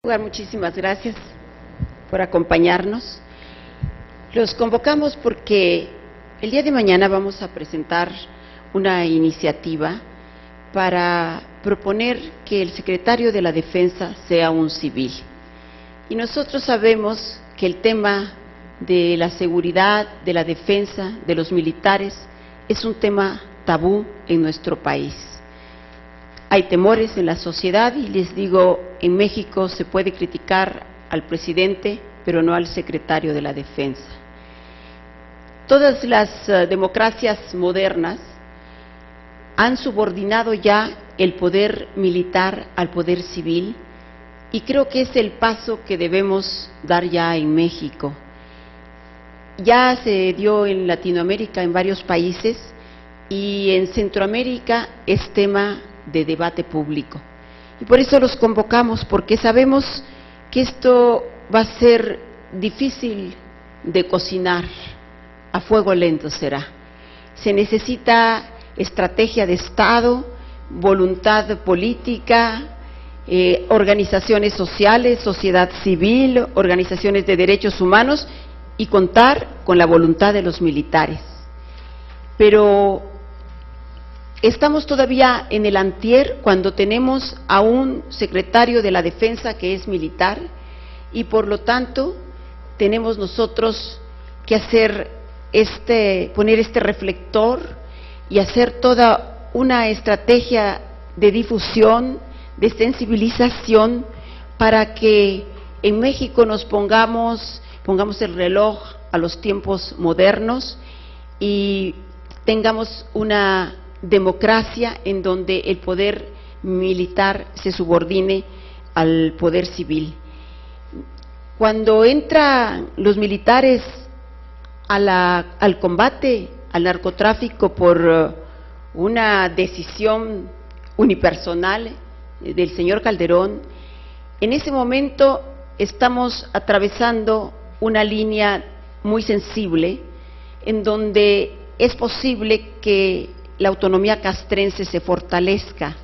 Muchísimas gracias por acompañarnos. Los convocamos porque el día de mañana vamos a presentar una iniciativa para proponer que el secretario de la Defensa sea un civil. Y nosotros sabemos que el tema de la seguridad, de la defensa, de los militares, es un tema tabú en nuestro país. Hay temores en la sociedad y les digo, en México se puede criticar al presidente, pero no al secretario de la Defensa. Todas las democracias modernas han subordinado ya el poder militar al poder civil y creo que es el paso que debemos dar ya en México. Ya se dio en Latinoamérica, en varios países, y en Centroamérica es tema de debate público. Y por eso los convocamos, porque sabemos que esto va a ser difícil de cocinar, a fuego lento será. Se necesita estrategia de Estado, voluntad política, organizaciones sociales, sociedad civil, organizaciones de derechos humanos y contar con la voluntad de los militares. Pero estamos todavía en el antier cuando tenemos a un secretario de la Defensa que es militar y por lo tanto tenemos nosotros que hacer poner este reflector y hacer toda una estrategia de difusión, de sensibilización para que en México nos pongamos el reloj a los tiempos modernos y tengamos una democracia en donde el poder militar se subordine al poder civil. Cuando entran los militares al combate al narcotráfico por una decisión unipersonal del señor Calderón, en ese momento estamos atravesando una línea muy sensible en donde es posible que la autonomía castrense se fortalezca.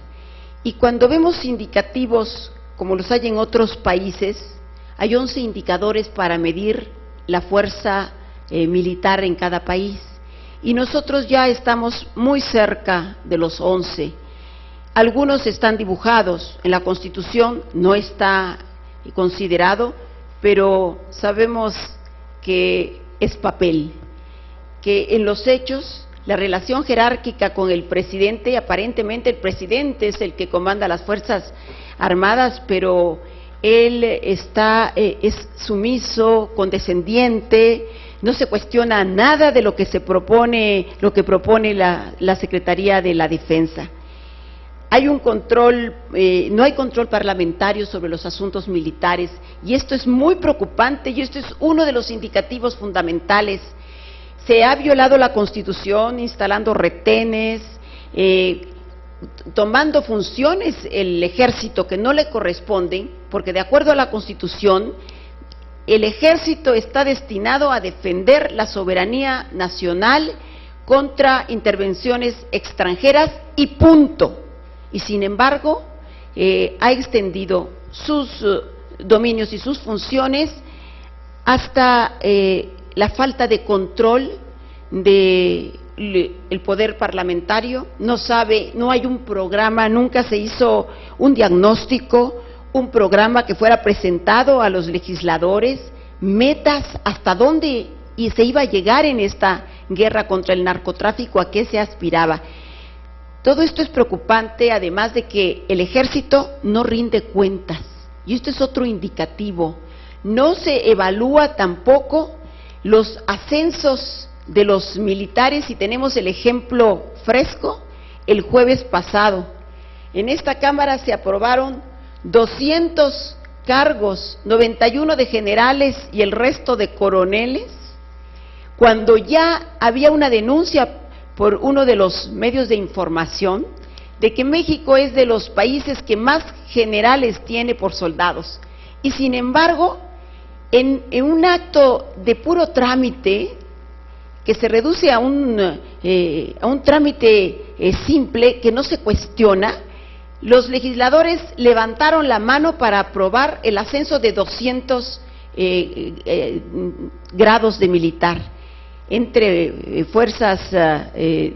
Y cuando vemos indicativos, como los hay en otros países, hay 11 indicadores para medir la fuerza militar en cada país. Y nosotros ya estamos muy cerca de los 11. Algunos están dibujados, en la Constitución no está considerado, pero sabemos que es papel, que en los hechos la relación jerárquica con el presidente, aparentemente el presidente es el que comanda las Fuerzas Armadas, pero él es sumiso, condescendiente, no se cuestiona nada de lo que se propone, la Secretaría de la Defensa. Hay un control, no hay control parlamentario sobre los asuntos militares y esto es muy preocupante y esto es uno de los indicativos fundamentales. Se ha violado la Constitución instalando retenes, tomando funciones el ejército que no le corresponden, porque de acuerdo a la Constitución, el ejército está destinado a defender la soberanía nacional contra intervenciones extranjeras y punto. Y sin embargo, ha extendido sus dominios y sus funciones hasta la falta de control del poder parlamentario, no hay un programa, nunca se hizo un diagnóstico, un programa que fuera presentado a los legisladores, metas, hasta dónde y se iba a llegar en esta guerra contra el narcotráfico, a qué se aspiraba. Todo esto es preocupante, además de que el ejército no rinde cuentas, y esto es otro indicativo. No se evalúa tampoco los ascensos de los militares y tenemos el ejemplo fresco el jueves pasado. En esta Cámara se aprobaron 200 cargos, 91 de generales y el resto de coroneles, cuando ya había una denuncia por uno de los medios de información de que México es de los países que más generales tiene por soldados. Y sin embargo, en un acto de puro trámite, que se reduce a un trámite simple, que no se cuestiona, los legisladores levantaron la mano para aprobar el ascenso de 200 grados de militar entre fuerzas de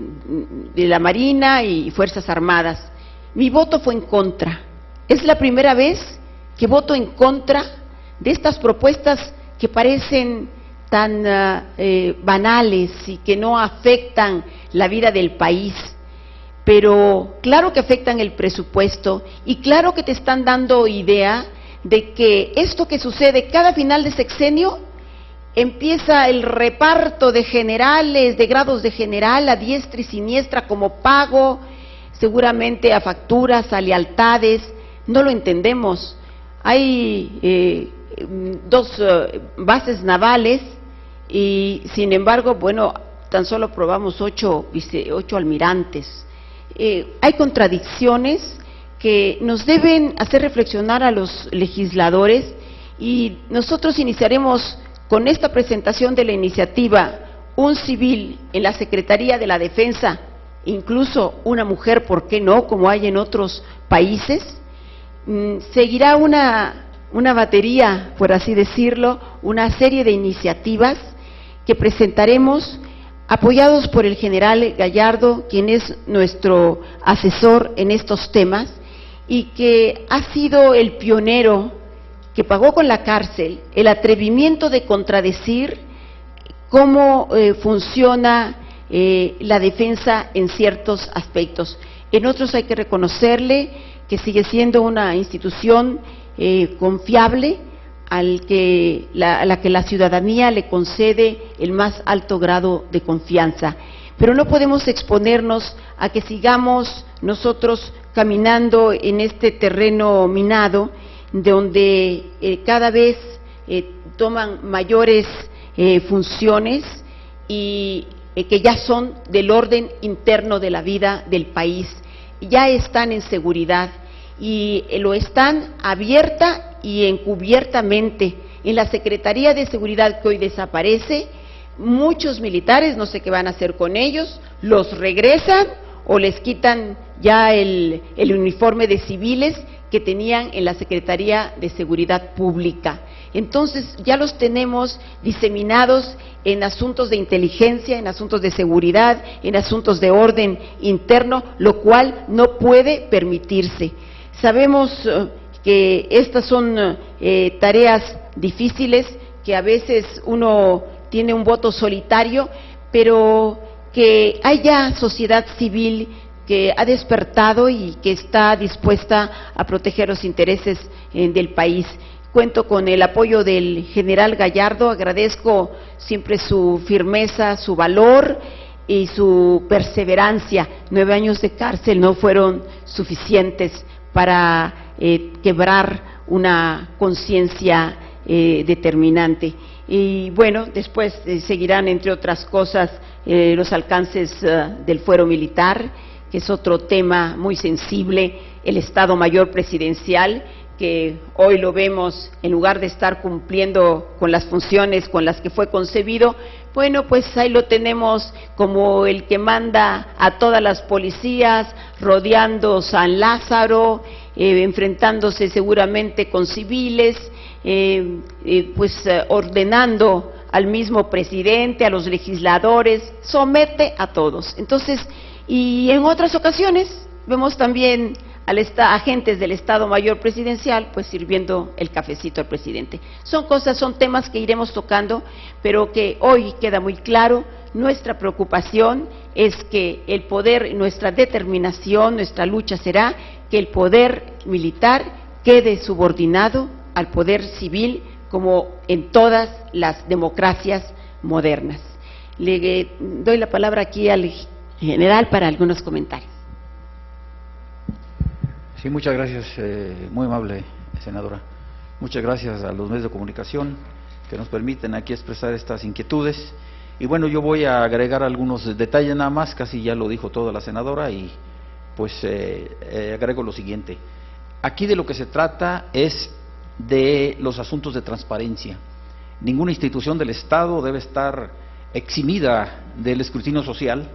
la Marina y Fuerzas Armadas. Mi voto fue en contra. Es la primera vez que voto en contra de estas propuestas que parecen tan banales y que no afectan la vida del país, pero claro que afectan el presupuesto y claro que te están dando idea de que esto que sucede cada final de sexenio, empieza el reparto de generales, de grados de general a diestra y siniestra como pago, seguramente a facturas, a lealtades. No lo entendemos. Hay dos bases navales y sin embargo, bueno, tan solo aprobamos 8 almirantes. Hay contradicciones que nos deben hacer reflexionar a los legisladores, y nosotros iniciaremos con esta presentación de la iniciativa un civil en la Secretaría de la Defensa, incluso una mujer, ¿por qué no?, como hay en otros países. Seguirá una batería, por así decirlo, una serie de iniciativas que presentaremos apoyados por el general Gallardo, quien es nuestro asesor en estos temas y que ha sido el pionero, que pagó con la cárcel el atrevimiento de contradecir cómo funciona la defensa en ciertos aspectos. En otros hay que reconocerle que sigue siendo una institución confiable, a la que la ciudadanía le concede el más alto grado de confianza. Pero no podemos exponernos a que sigamos nosotros caminando en este terreno minado, donde cada vez toman mayores funciones y que ya son del orden interno de la vida del país, ya están en seguridad y lo están abierta y encubiertamente. En la Secretaría de Seguridad, que hoy desaparece, muchos militares, no sé qué van a hacer con ellos, los regresan o les quitan ya el uniforme de civiles que tenían en la Secretaría de Seguridad Pública. Entonces ya los tenemos diseminados en asuntos de inteligencia, en asuntos de seguridad, en asuntos de orden interno, lo cual no puede permitirse. Sabemos que estas son tareas difíciles, que a veces uno tiene un voto solitario, pero que haya sociedad civil que ha despertado y que está dispuesta a proteger los intereses del país. Cuento con el apoyo del general Gallardo, agradezco siempre su firmeza, su valor y su perseverancia. 9 años de cárcel no fueron suficientes para quebrar una conciencia determinante. Y bueno, después seguirán, entre otras cosas, los alcances del fuero militar, que es otro tema muy sensible, el Estado Mayor Presidencial, que hoy lo vemos, en lugar de estar cumpliendo con las funciones con las que fue concebido, bueno, pues ahí lo tenemos como el que manda a todas las policías, rodeando San Lázaro, enfrentándose seguramente con civiles, ordenando al mismo presidente, a los legisladores, somete a todos. Entonces, y en otras ocasiones vemos también agentes del Estado Mayor Presidencial pues sirviendo el cafecito al presidente. Son temas que iremos tocando, pero que hoy queda muy claro. Nuestra preocupación es que el poder, nuestra determinación, nuestra lucha será que el poder militar quede subordinado al poder civil, como en todas las democracias modernas. Le doy la palabra aquí al general para algunos comentarios. Sí, muchas gracias, muy amable senadora. Muchas gracias a los medios de comunicación que nos permiten aquí expresar estas inquietudes. Y bueno, yo voy a agregar algunos detalles nada más, casi ya lo dijo toda la senadora, y pues agrego lo siguiente. Aquí de lo que se trata es de los asuntos de transparencia. Ninguna institución del Estado debe estar eximida del escrutinio social,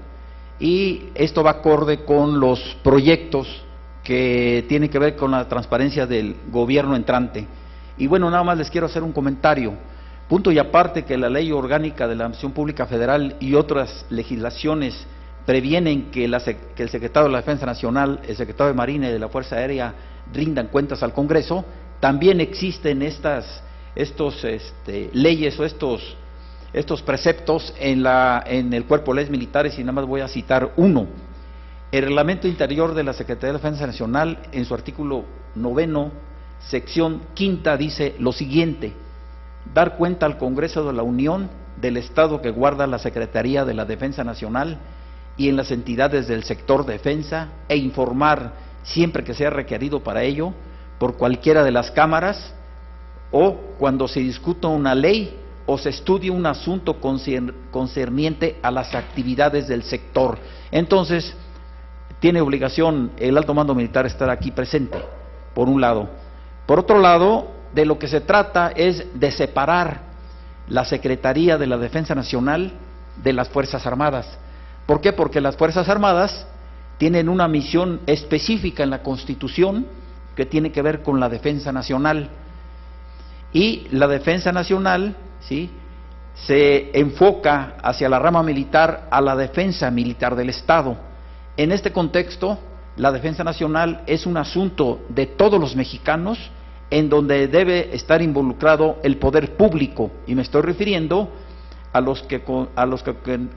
y esto va acorde con los proyectos que tiene que ver con la transparencia del gobierno entrante. Y bueno, nada más les quiero hacer un comentario. Punto y aparte que la Ley Orgánica de la Administración Pública Federal y otras legislaciones previenen que el Secretario de la Defensa Nacional, el Secretario de Marina y de la Fuerza Aérea rindan cuentas al Congreso, también existen estos leyes o estos preceptos en el Cuerpo de Leyes Militares, y nada más voy a citar uno. El Reglamento Interior de la Secretaría de la Defensa Nacional, en su artículo 9, sección 5, dice lo siguiente: dar cuenta al Congreso de la Unión del estado que guarda la Secretaría de la Defensa Nacional y en las entidades del sector defensa, e informar, siempre que sea requerido para ello, por cualquiera de las cámaras, o cuando se discuta una ley o se estudie un asunto concerniente a las actividades del sector. Entonces, tiene obligación el alto mando militar estar aquí presente, por un lado. Por otro lado, de lo que se trata es de separar la Secretaría de la Defensa Nacional de las Fuerzas Armadas. ¿Por qué? Porque las Fuerzas Armadas tienen una misión específica en la Constitución que tiene que ver con la defensa nacional. Y la defensa nacional, ¿sí?, se enfoca hacia la rama militar a la defensa militar del Estado. En este contexto, la defensa nacional es un asunto de todos los mexicanos, en donde debe estar involucrado el poder público, y me estoy refiriendo a los que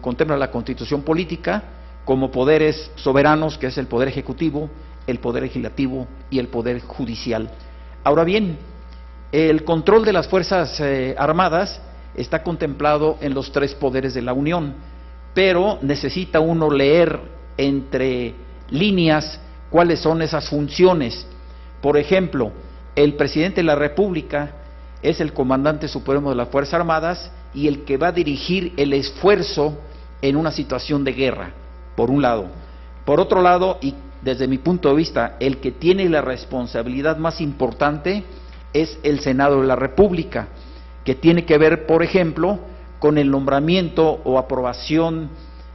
contempla la Constitución política como poderes soberanos, que es el Poder Ejecutivo, el Poder Legislativo y el Poder Judicial. Ahora bien, el control de las Fuerzas Armadas está contemplado en los 3 poderes de la Unión, pero necesita uno leer entre líneas cuáles son esas funciones. Por ejemplo, el presidente de la República es el comandante supremo de las Fuerzas Armadas y el que va a dirigir el esfuerzo en una situación de guerra, por un lado. Por otro lado, y desde mi punto de vista, el que tiene la responsabilidad más importante es el Senado de la República, que tiene que ver, por ejemplo, con el nombramiento o aprobación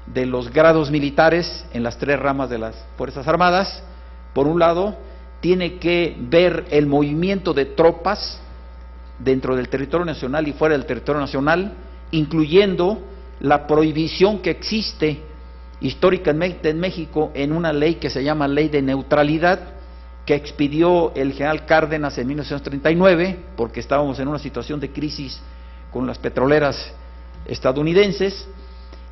de los grados militares en las 3 ramas de las Fuerzas Armadas. Por un lado, tiene que ver el movimiento de tropas dentro del territorio nacional y fuera del territorio nacional, incluyendo la prohibición que existe históricamente en México en una ley que se llama Ley de Neutralidad, que expidió el general Cárdenas en 1939, porque estábamos en una situación de crisis con las petroleras estadounidenses,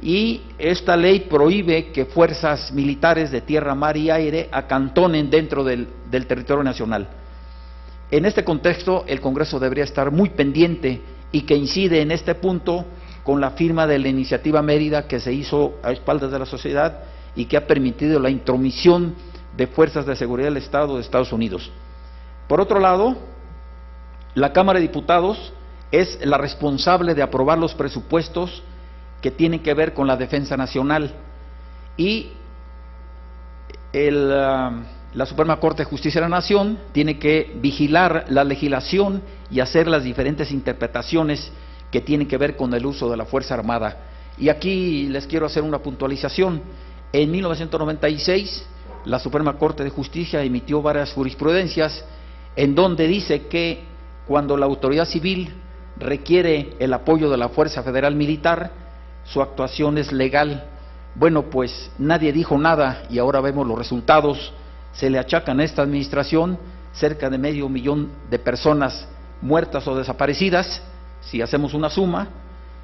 y esta ley prohíbe que fuerzas militares de tierra, mar y aire acantonen dentro del territorio nacional. En este contexto, el Congreso debería estar muy pendiente, y que incide en este punto con la firma de la iniciativa Mérida, que se hizo a espaldas de la sociedad y que ha permitido la intromisión de fuerzas de seguridad del Estado de Estados Unidos. Por otro lado, la Cámara de Diputados es la responsable de aprobar los presupuestos que tienen que ver con la defensa nacional, y la Suprema Corte de Justicia de la Nación tiene que vigilar la legislación y hacer las diferentes interpretaciones que tienen que ver con el uso de la Fuerza Armada. Y aquí les quiero hacer una puntualización. En 1996, la Suprema Corte de Justicia emitió varias jurisprudencias en donde dice que cuando la autoridad civil requiere el apoyo de la Fuerza Federal Militar, su actuación es legal. Bueno, pues nadie dijo nada y ahora vemos los resultados. Se le achacan a esta administración cerca de 500,000 de personas muertas o desaparecidas, si hacemos una suma,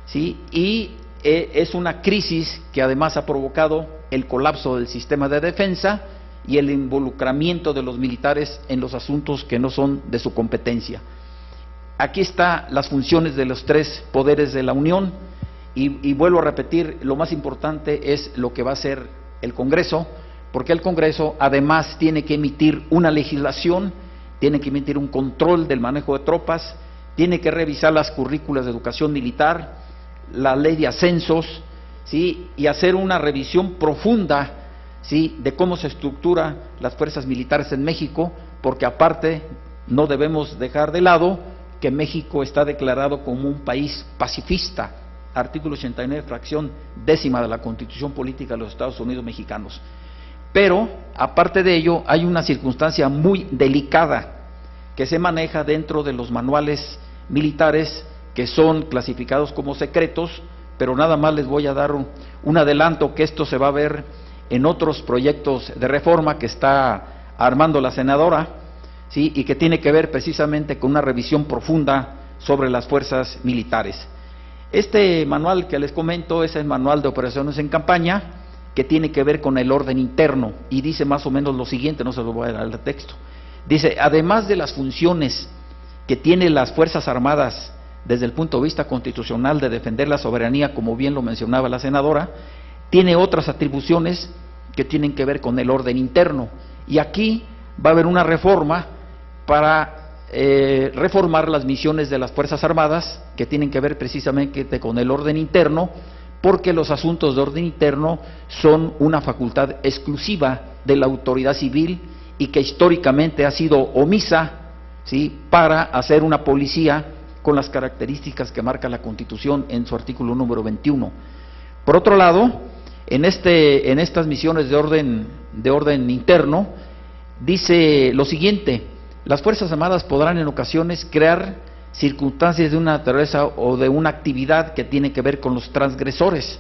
¿sí? Y es una crisis que además ha provocado el colapso del sistema de defensa y el involucramiento de los militares en los asuntos que no son de su competencia. Aquí están las funciones de los 3 poderes de la Unión, y vuelvo a repetir, lo más importante es lo que va a hacer el Congreso, porque el Congreso además tiene que emitir una legislación, tiene que emitir un control del manejo de tropas, tiene que revisar las currículas de educación militar, la ley de ascensos, ¿sí?, y hacer una revisión profunda, ¿sí?, de cómo se estructuran las fuerzas militares en México, porque aparte no debemos dejar de lado que México está declarado como un país pacifista, artículo 89, fracción 10ª de la Constitución Política de los Estados Unidos Mexicanos. Pero, aparte de ello, hay una circunstancia muy delicada que se maneja dentro de los manuales militares que son clasificados como secretos, pero nada más les voy a dar un adelanto que esto se va a ver en otros proyectos de reforma que está armando la senadora, ¿sí? Y que tiene que ver precisamente con una revisión profunda sobre las fuerzas militares. Este manual que les comento es el manual de operaciones en campaña, que tiene que ver con el orden interno, y dice más o menos lo siguiente, no se lo voy a dar al texto. Dice, además de las funciones que tienen las Fuerzas Armadas desde el punto de vista constitucional de defender la soberanía, como bien lo mencionaba la senadora, tiene otras atribuciones que tienen que ver con el orden interno. Y aquí va a haber una reforma para reformar las misiones de las Fuerzas Armadas, que tienen que ver precisamente con el orden interno, porque los asuntos de orden interno son una facultad exclusiva de la autoridad civil y que históricamente ha sido omisa, ¿sí?, para hacer una policía con las características que marca la Constitución en su artículo número 21. Por otro lado, en estas misiones de orden interno, dice lo siguiente: las Fuerzas Armadas podrán en ocasiones crear circunstancias de una naturaleza o de una actividad que tiene que ver con los transgresores,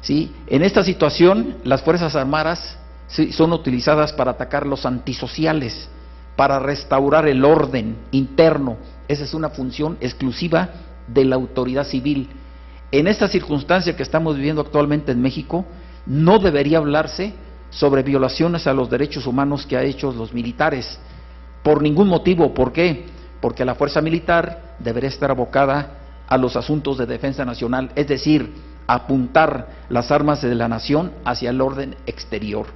¿sí? En esta situación, las Fuerzas Armadas son utilizadas para atacar los antisociales, para restaurar el orden interno. Esa es una función exclusiva de la autoridad civil. En esta circunstancia que estamos viviendo actualmente en México, no debería hablarse sobre violaciones a los derechos humanos que han hecho los militares, por ningún motivo. ¿Por qué? Porque la fuerza militar debería estar abocada a los asuntos de defensa nacional, es decir, apuntar las armas de la nación hacia el orden exterior.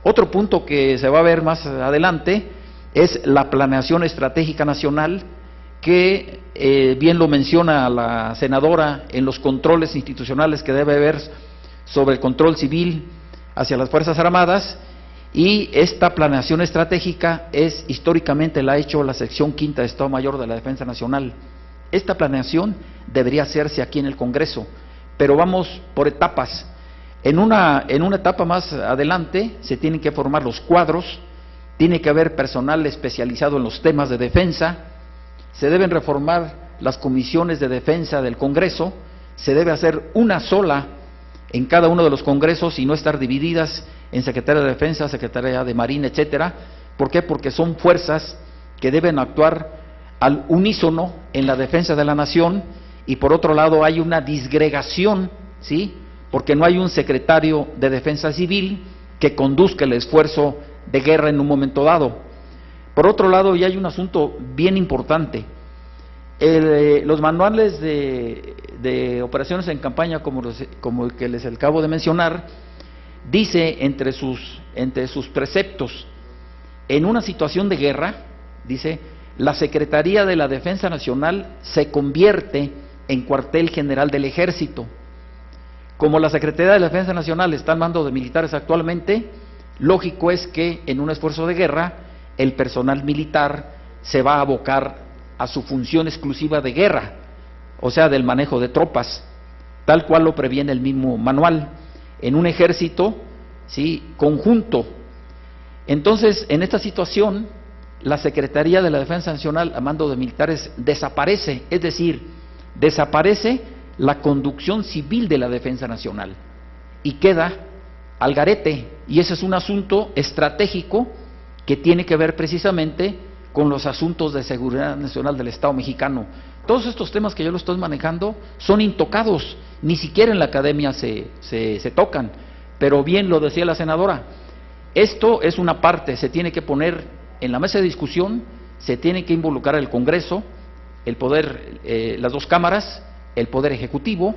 Otro punto que se va a ver más adelante es la planeación estratégica nacional, que bien lo menciona la senadora en los controles institucionales que debe haber sobre el control civil hacia las Fuerzas Armadas, y esta planeación estratégica históricamente la ha hecho la sección quinta de Estado Mayor de la Defensa Nacional. Esta planeación debería hacerse aquí en el Congreso, pero vamos por etapas. En una etapa más adelante se tienen que formar los cuadros, tiene que haber personal especializado en los temas de defensa, se deben reformar las comisiones de defensa del Congreso, se debe hacer una sola en cada uno de los congresos y no estar divididas en Secretaría de Defensa, Secretaría de Marina, etcétera. ¿Por qué? Porque son fuerzas que deben actuar al unísono en la defensa de la nación, y por otro lado hay una disgregación, ¿sí?, porque no hay un secretario de Defensa Civil que conduzca el esfuerzo de guerra en un momento dado. Por otro lado, y hay un asunto bien importante: los manuales de operaciones en campaña, como el que les acabo de mencionar, dice entre sus preceptos, en una situación de guerra, dice, la Secretaría de la Defensa Nacional se convierte en cuartel general del Ejército. Como la Secretaría de la Defensa Nacional está al mando de militares actualmente, lógico es que en un esfuerzo de guerra el personal militar se va a abocar a su función exclusiva de guerra, o sea, del manejo de tropas, tal cual lo previene el mismo manual, en un ejército, ¿sí?, conjunto. Entonces, en esta situación, la Secretaría de la Defensa Nacional, a mando de militares, desaparece, es decir, desaparece la conducción civil de la defensa nacional y queda al garete, y ese es un asunto estratégico que tiene que ver precisamente con los asuntos de seguridad nacional del Estado mexicano. Todos estos temas que yo lo estoy manejando son intocados, ni siquiera en la academia se tocan, pero bien lo decía la senadora, esto es una parte, se tiene que poner en la mesa de discusión, se tiene que involucrar el Congreso, el poder, las dos cámaras, el Poder Ejecutivo,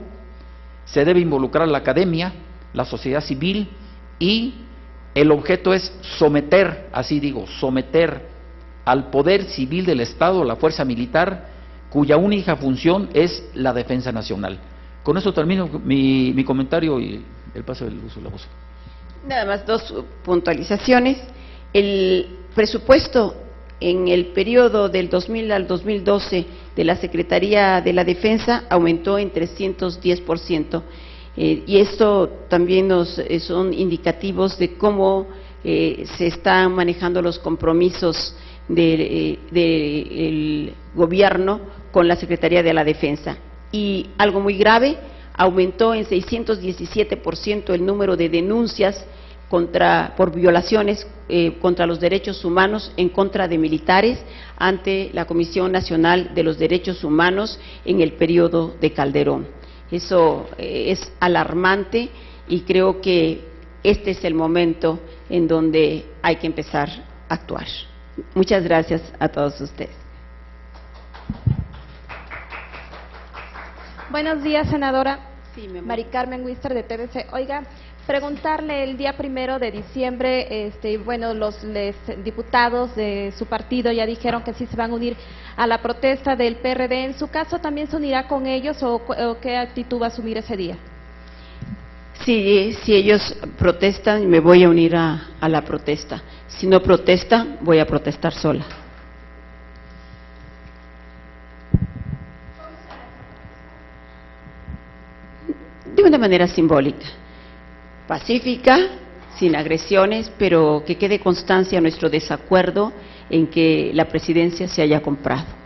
se debe involucrar la academia, la sociedad civil, y el objeto es someter, así digo, someter al poder civil del Estado, la fuerza militar, cuya única función es la defensa nacional. Con eso termino mi comentario y el paso del uso de la voz. Nada más dos puntualizaciones. El presupuesto en el periodo del 2000 al 2012 de la Secretaría de la Defensa aumentó en 310%, y esto también son indicativos de cómo se están manejando los compromisos del gobierno con la Secretaría de la Defensa. Y algo muy grave, aumentó en 617% el número de denuncias por violaciones contra los derechos humanos en contra de militares ante la Comisión Nacional de los Derechos Humanos en el periodo de Calderón. Eso es alarmante y creo que este es el momento en donde hay que empezar a actuar. Muchas gracias a todos ustedes. Buenos días, senadora. Sí, Mari Carmen Wister, de TVC. Oiga, preguntarle, el día 1 de diciembre, bueno, los diputados de su partido ya dijeron que sí se van a unir a la protesta del PRD. ¿En su caso también se unirá con ellos o qué actitud va a asumir ese día? Sí, si ellos protestan, me voy a unir a la protesta. Si no protestan, voy a protestar sola. De una manera simbólica, pacífica, sin agresiones, pero que quede constancia nuestro desacuerdo en que la presidencia se haya comprado.